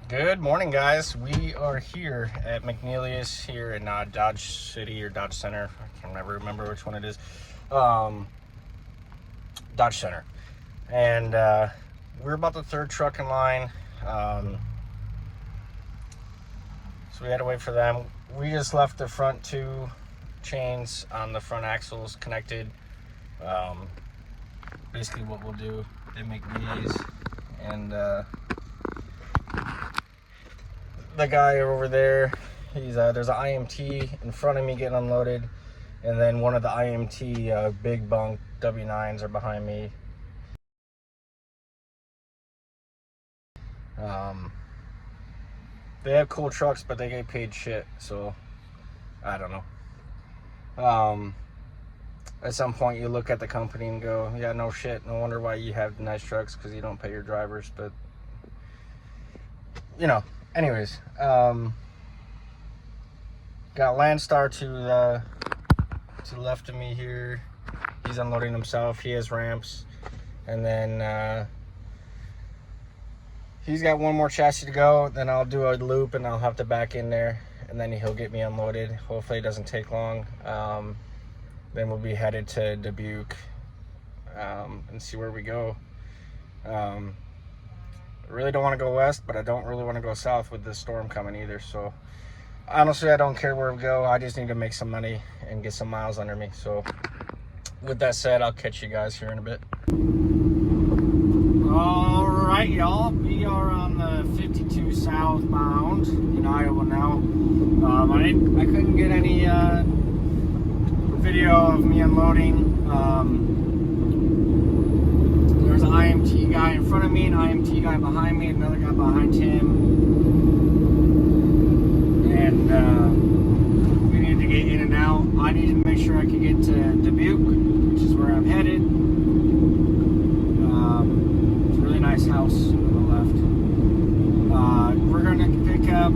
Good morning, guys. We are here at McNeely's here in Dodge City or Dodge Center. I can never remember which one it is. Dodge Center. And we're about the third truck in line. So we had to wait for them. We just left the front two chains on the front axles connected. Basically what we'll do, they make these, and the guy over there, he's there's an IMT in front of me getting unloaded, and then one of the IMT big bunk W9s are behind me. They have cool trucks, but they get paid shit, so I don't know. At some point you look at the company and go, yeah, no shit, no wonder why you have nice trucks, because you don't pay your drivers. But you know, anyways, got Landstar to the left of me here. He's unloading himself. He has ramps, and then he's got one more chassis to go. Then I'll do a loop and I'll have to back in there, and then he'll get me unloaded. Hopefully it doesn't take long. Then we'll be headed to Dubuque and see where we go. I really don't want to go west, but I don't really want to go south with this storm coming either. So honestly, I don't care where we go. I just need to make some money and get some miles under me. So with that said, I'll catch you guys here in a bit. All right, y'all. We are on the 52 southbound in Iowa now. I couldn't get any video of me unloading. There's an IMT guy in front of me, an IMT guy behind me, another guy behind him, and we needed to get in and out. I needed to make sure I could get to Dubuque, which is where I'm headed. It's a really nice house on the left. We're gonna pick up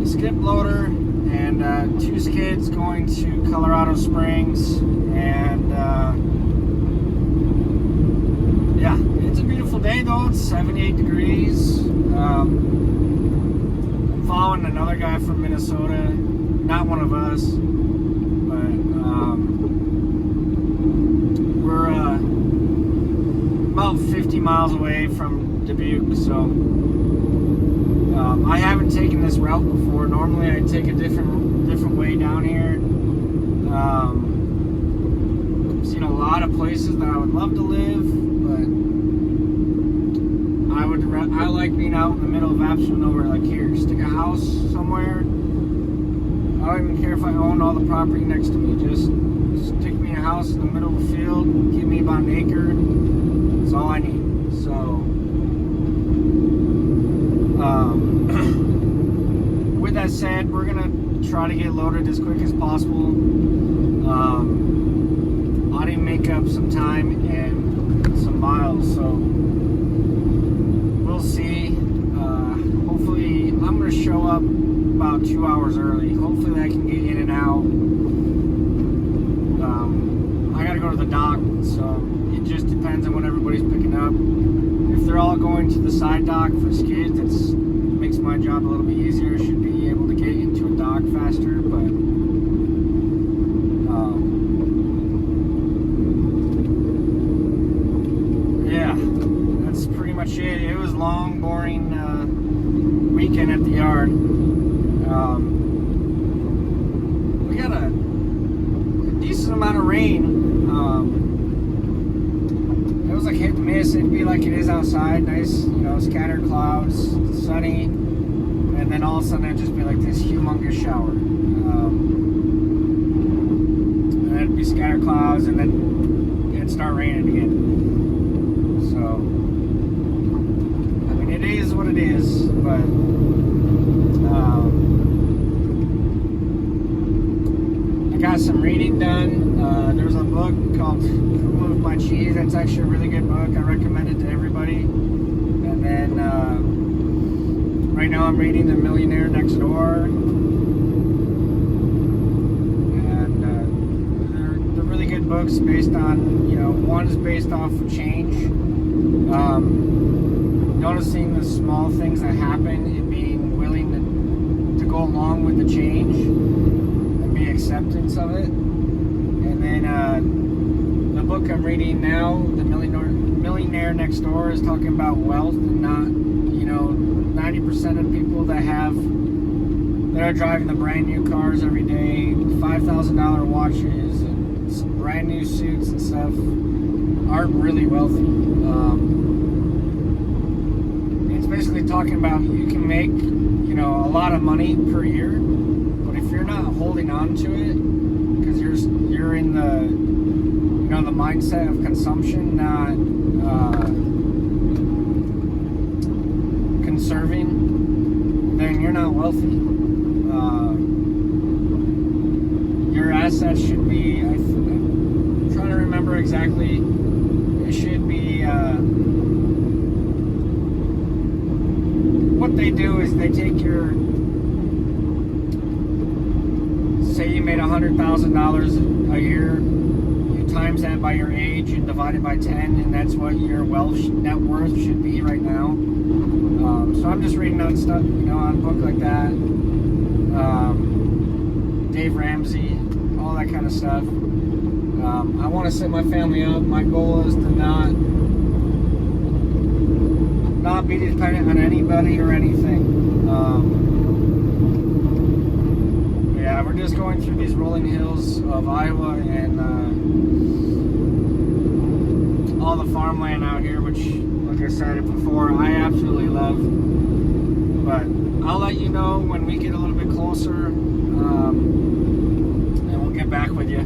a skip loader and two skids going to Colorado Springs, and yeah, it's a beautiful day though. It's 78 degrees. I'm following another guy from Minnesota, not one of us, but we're about 50 miles away from Dubuque, so I haven't taken this route before. Normally I take a different way down here. I've seen a lot of places that I would love to live, but I like being out in the middle of absolute nowhere, like here. Stick a house somewhere. I don't even care if I own all the property next to me. Just stick me a house in the middle of a field, give me about an acre. That's all I need. So with that said, we're gonna try to get loaded as quick as possible. I need to make up some time and some miles, so we'll see. Hopefully, I'm gonna show up about 2 hours early. Hopefully I can get in and out. I gotta go to the dock, so it just depends on when everybody's picking up. If they're all going to the side dock for skids, that makes my job a little bit easier. Should be able to get into a dock faster, but yeah, that's pretty much it. It was long, boring weekend at the yard. We got a decent amount of rain. It was like hit and miss. It'd be like it is outside, nice, you know, scattered clouds, sunny, and then all of a sudden it'd just be like this humongous shower. And then it'd be scattered clouds, and then it'd start raining again. So, I mean, it is what it is, but I got some reading done. There's a book called Who Moved My Cheese. That's actually a really good book. I recommend it to everybody. And then right now I'm reading The Millionaire Next Door. And they're really good books based on, you know, one is based off of change. The noticing the small things that happen and being willing to go along with the change and be acceptance of it. And then the book I'm reading now, The Millionaire Next Door, is talking about wealth and not, 90% of people that are driving the brand new cars every day, $5,000 watches and brand new suits and stuff, aren't really wealthy. It's basically talking about you can make, a lot of money per year, but if you're not holding on to it, because you're in the, the mindset of consumption, not conserving, then you're not wealthy. Your assets should be, I'm trying to remember exactly, it should be, what they do is they take your, say you made $100,000 a year, you times that by your age and divide it by 10, and that's what your net worth should be right now. So I'm just reading on stuff, on a book like that. Dave Ramsey, all that kind of stuff. I want to set my family up. My goal is to not be dependent on anybody or anything. Yeah, we're just going through these rolling hills of Iowa and all the farmland out here, which, like I said before, I absolutely love. But I'll let you know when we get a little bit closer, and we'll get back with you.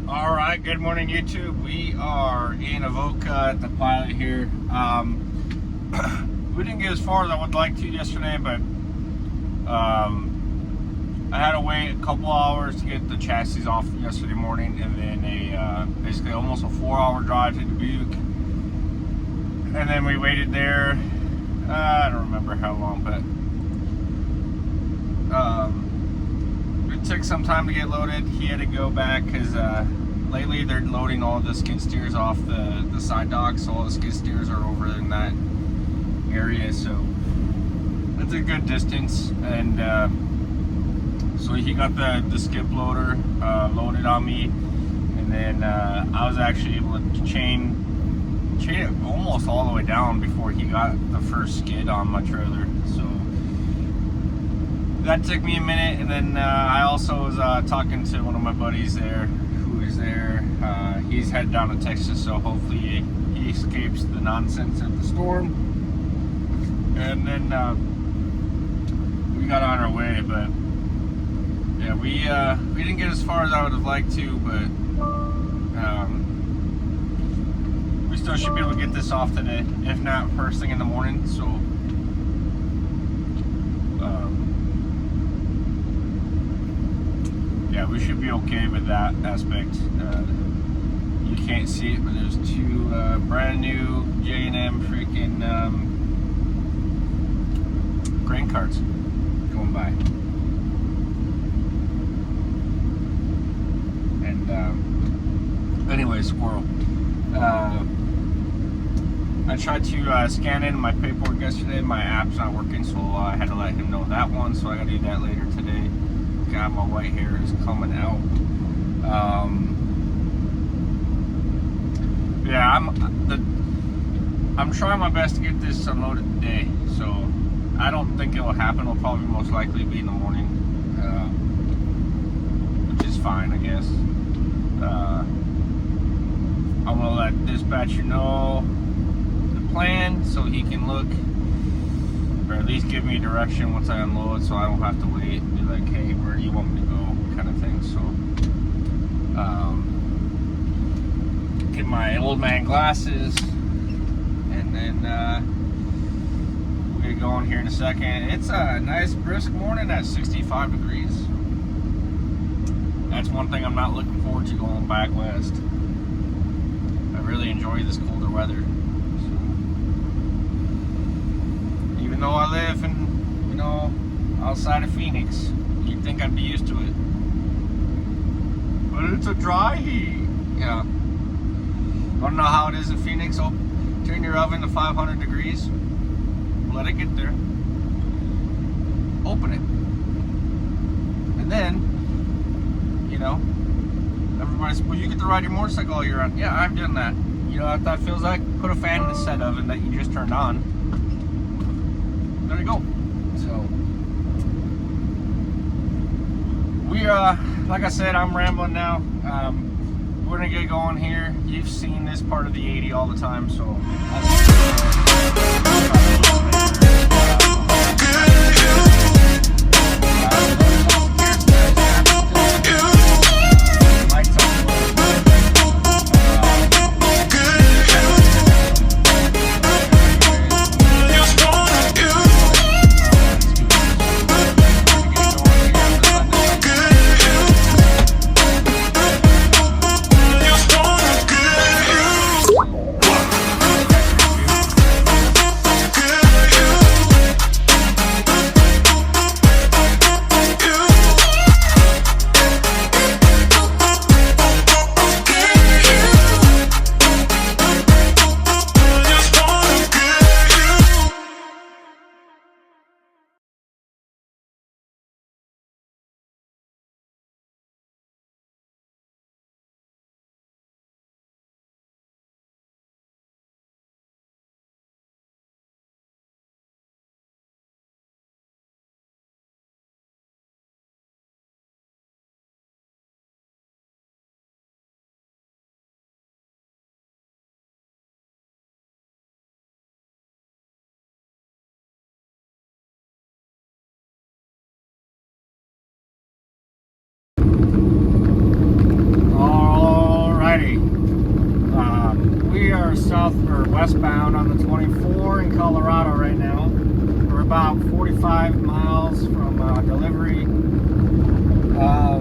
All right, good morning, YouTube. We are in Avoca at the pilot here. We didn't get as far as I would like to yesterday, but I had to wait a couple hours to get the chassis off yesterday morning, and then basically almost a 4-hour drive to Dubuque. And then we waited there, I don't remember how long, but it took some time to get loaded. He had to go back because lately they're loading all the skid steers off the side docks, so all the skid steers are over in that area, so it's a good distance. And so he got the skip loader loaded on me, and then I was actually able to chain it almost all the way down before he got the first skid on my trailer. So that took me a minute, and then I also was talking to one of my buddies there who is there. He's headed down to Texas, so hopefully he escapes the nonsense of the storm. And then we got on our way, but yeah, we didn't get as far as I would have liked to, but we still should be able to get this off today, if not first thing in the morning. So yeah, we should be okay with that aspect. You can't see it, but there's two brand new J&M freaking grain carts going by. And anyway, squirrel. I tried to scan in my paperwork yesterday. My app's not working, so I had to let him know that one. So I got to do that later today. God, my white hair is coming out. Yeah, I'm trying my best to get this unloaded today. So I don't think it will happen. It'll probably most likely be in the morning, which is fine, I guess. I'm gonna let dispatcher know the plan so he can look, or at least give me direction once I unload, so I don't have to wait and be like, hey, where do you want me to go, kind of thing. So get my old man glasses, and then we'll get going here in a second. It's a nice brisk morning at 65 degrees. That's one thing I'm not looking forward to going back west. I really enjoy this colder weather. So, even though I live in, outside of Phoenix, you'd think I'd be used to it. But it's a dry heat. Yeah. Want to know how it is in Phoenix? Oh, turn your oven to 500 degrees. Let it get there. Open it. And then, you know, everybody's, well, you get to ride your motorcycle all year round. Yeah, I've done that. You know what that feels like? Put a fan in the set oven that you just turned on. There you go. So, we like I said, I'm rambling now. We're gonna get going here. You've seen this part of the 80 all the time, so. South or westbound on the 24 in Colorado right now. We're about 45 miles from delivery. I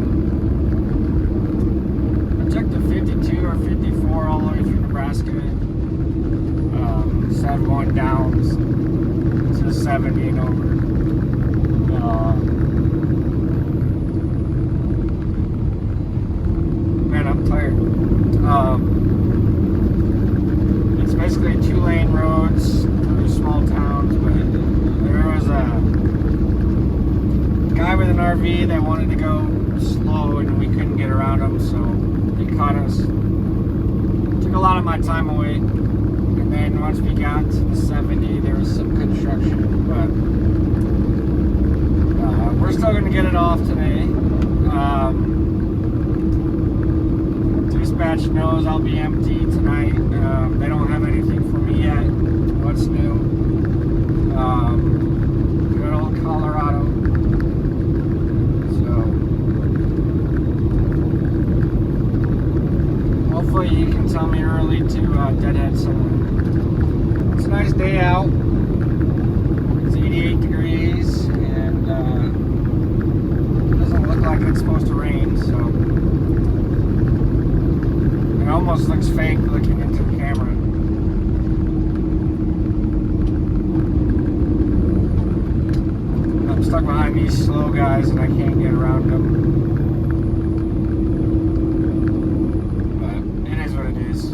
took the 52 or 54 all the way through Nebraska. Set one down to 70 and over. Man, I'm tired. Basically 2-lane roads through small towns, but there was a guy with an RV that wanted to go slow and we couldn't get around him, so he caught us. Took a lot of my time away, and then once we got to the 70 there was some construction, but we're still going to get it off today. Dispatch knows I'll be empty tonight. They don't have anything for me yet. What's new? Good old Colorado. So hopefully you can tell me early to deadhead somewhere. It's a nice day out. It's 88 degrees and it doesn't look like it's supposed to rain, so it almost looks fake looking into the camera. I'm stuck behind these slow guys and I can't get around them. But it is what it is.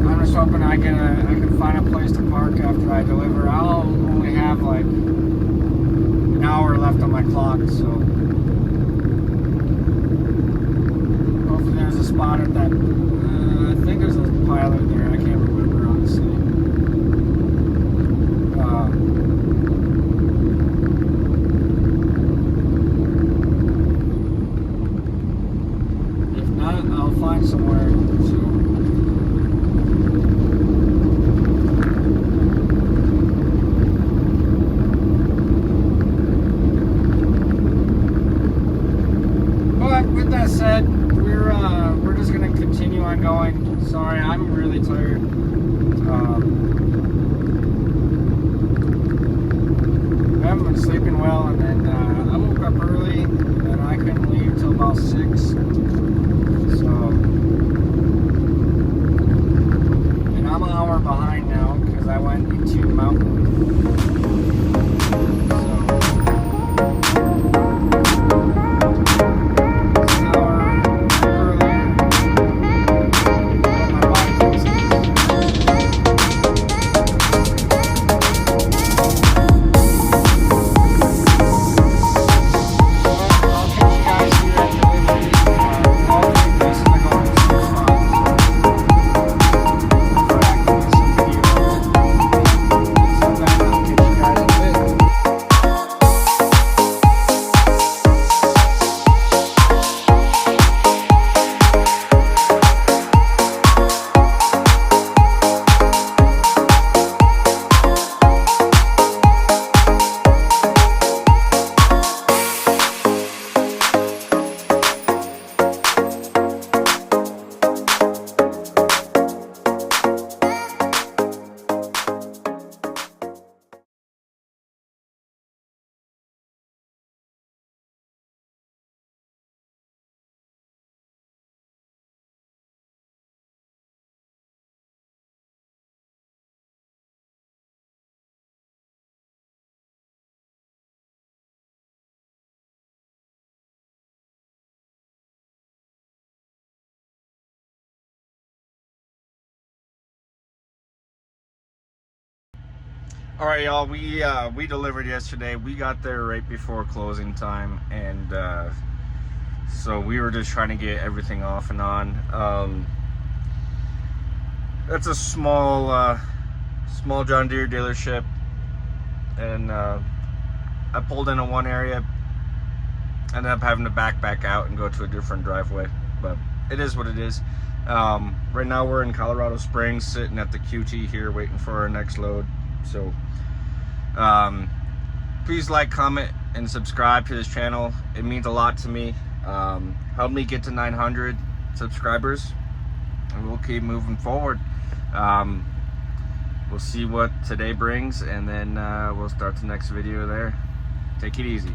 I'm just hoping I can find a place to park after I deliver. I'll only have like an hour left on my clock, so there's a spot at that, I think there's a pilot there, I can't remember honestly. If not, I'll find somewhere soon. But with that said, we're just gonna continue on going. Sorry, I'm really tired. I haven't been sleeping well, and then I woke up early, and I couldn't leave till about 6. So, and I'm an hour behind now because I went into mountain. All right, y'all. We delivered yesterday. We got there right before closing time, and so we were just trying to get everything off and on. It's a small John Deere dealership, and I pulled into one area, ended up having to back out and go to a different driveway, but it is what it is. Right now we're in Colorado Springs, sitting at the QT here, waiting for our next load. So please like, comment, and subscribe to this channel. It means a lot to me. Help me get to 900 subscribers, and we'll keep moving forward. We'll see what today brings, and then we'll start the next video there. Take it easy.